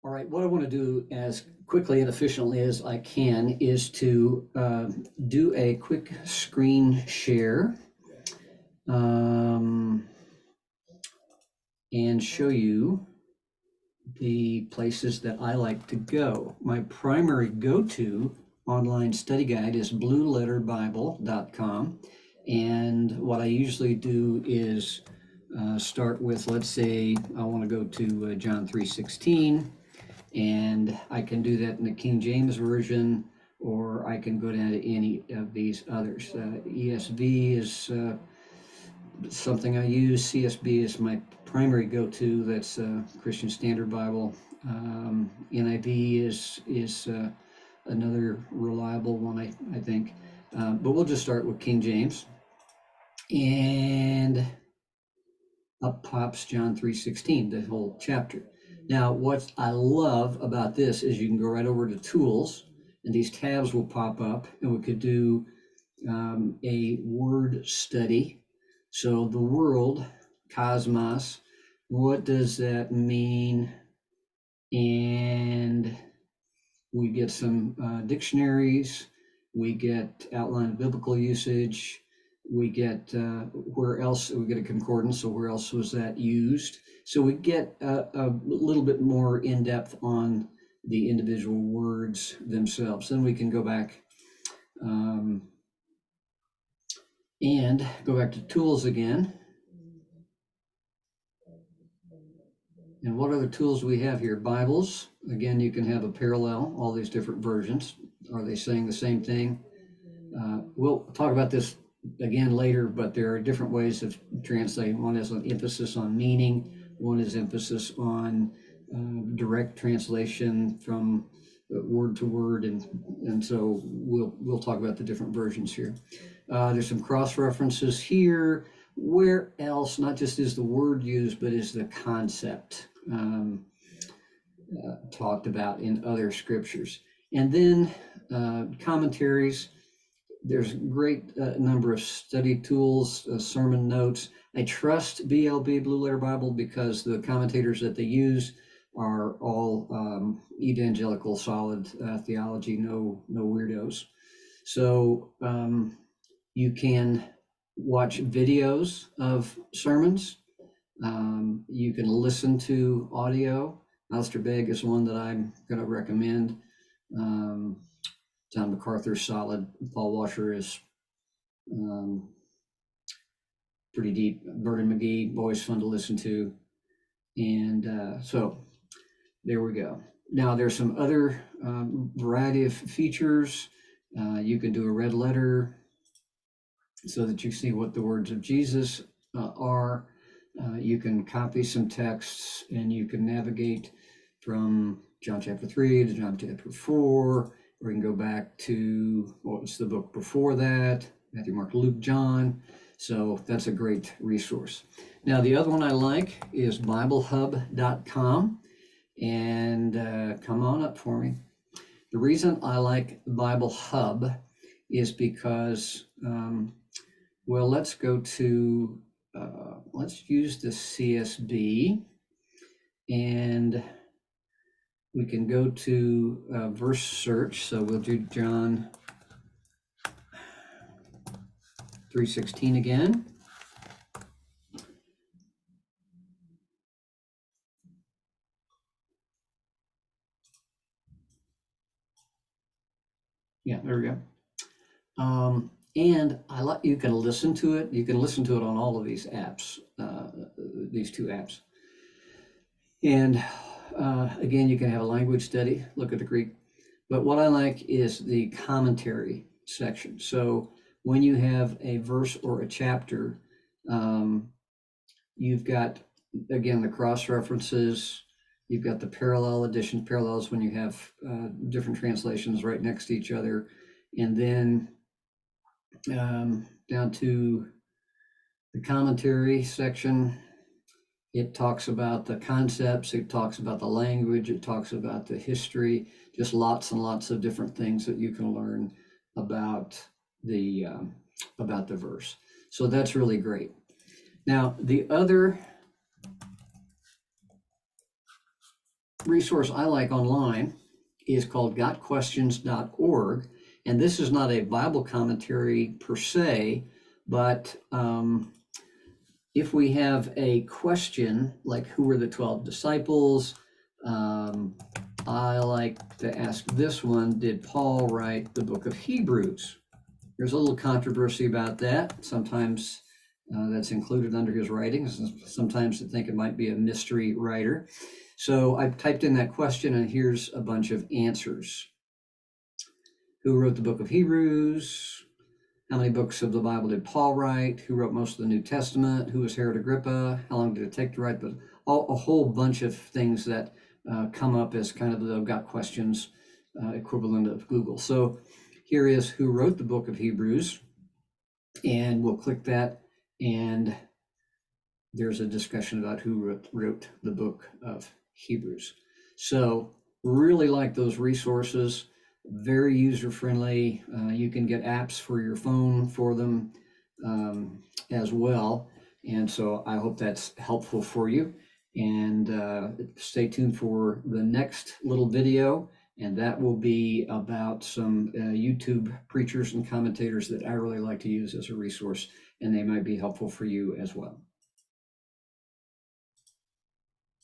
All right, what I want to do as quickly and efficiently as I can is to do a quick screen share and show you the places that I like to go. My primary go-to online study guide is blueletterbible.com. And what I usually do is start with, let's say I want to go to John 3:16, and I can do that in the King James Version, or I can go down to any of these others. ESV is something I use. CSB is my primary go-to. That's Christian Standard Bible. NIV is another reliable one, I think. But we'll just start with King James. And up pops John 3:16, the whole chapter. Now, what I love about this is you can go right over to Tools, and these tabs will pop up, and we could do a word study. So the world, cosmos, what does that mean? And we get some dictionaries, we get outline of biblical usage, we get where else, we get a concordance, so where else was that used? So we get a little bit more in depth on the individual words themselves. Then we can go back and go back to Tools again. And what other tools we have here? Bibles. Again, you can have a parallel, all these different versions. Are they saying the same thing? We'll talk about this again later, but there are different ways of translating. One is an emphasis on meaning. One is emphasis on direct translation from word to word, and so we'll talk about the different versions here. There's some cross references here. Where else, not just is the word used, but is the concept talked about in other scriptures. And then commentaries. There's a great number of study tools, sermon notes. I trust BLB, Blue Letter Bible, because the commentators that they use are all evangelical, solid theology, no weirdos. So you can watch videos of sermons. You can listen to audio. Alistair Begg is one that I'm going to recommend. John MacArthur's solid. Paul Washer is pretty deep. Vernon McGee, always fun to listen to. And so there we go. Now there's some other variety of features. You can do a red letter so that you see what the words of Jesus are. You can copy some texts, and you can navigate from John chapter 3 to John chapter 4, or you can go back to what's the book before that, Matthew, Mark, Luke, John. So that's a great resource. Now, the other one I like is BibleHub.com, and come on up for me. The reason I like Bible Hub is because, well, let's go to, let's use the CSB, and we can go to verse search. So we'll do John 3:16 again. Yeah, there we go. And you can listen to it. You can listen to it on all of these apps, these two apps. And again, you can have a language study, look at the Greek. But what I like is the commentary section. So when you have a verse or a chapter, you've got, again, the cross references. You've got the parallel additions, parallels when you have different translations right next to each other. And then down to the commentary section, it talks about the concepts, it talks about the language, it talks about the history, just lots and lots of different things that you can learn about the verse. So that's really great. Now, the other resource I like online is called gotquestions.org. And this is not a Bible commentary per se, but if we have a question like who were the 12 disciples, I like to ask this one: did Paul write the book of Hebrews? There's a little controversy about that. Sometimes that's included under his writings. Sometimes I think it might be a mystery writer. So I typed in that question, and here's a bunch of answers. Who wrote the book of Hebrews? How many books of the Bible did Paul write? Who wrote most of the New Testament? Who was Herod Agrippa? How long did it take to write? But a whole bunch of things that come up as kind of the Got Questions equivalent of Google. So here is who wrote the book of Hebrews, and we'll click that, and there's a discussion about who wrote the book of Hebrews. So really like those resources, very user-friendly. You can get apps for your phone for them as well. And so I hope that's helpful for you. And stay tuned for the next little video, and that will be about some YouTube preachers and commentators that I really like to use as a resource, and they might be helpful for you as well.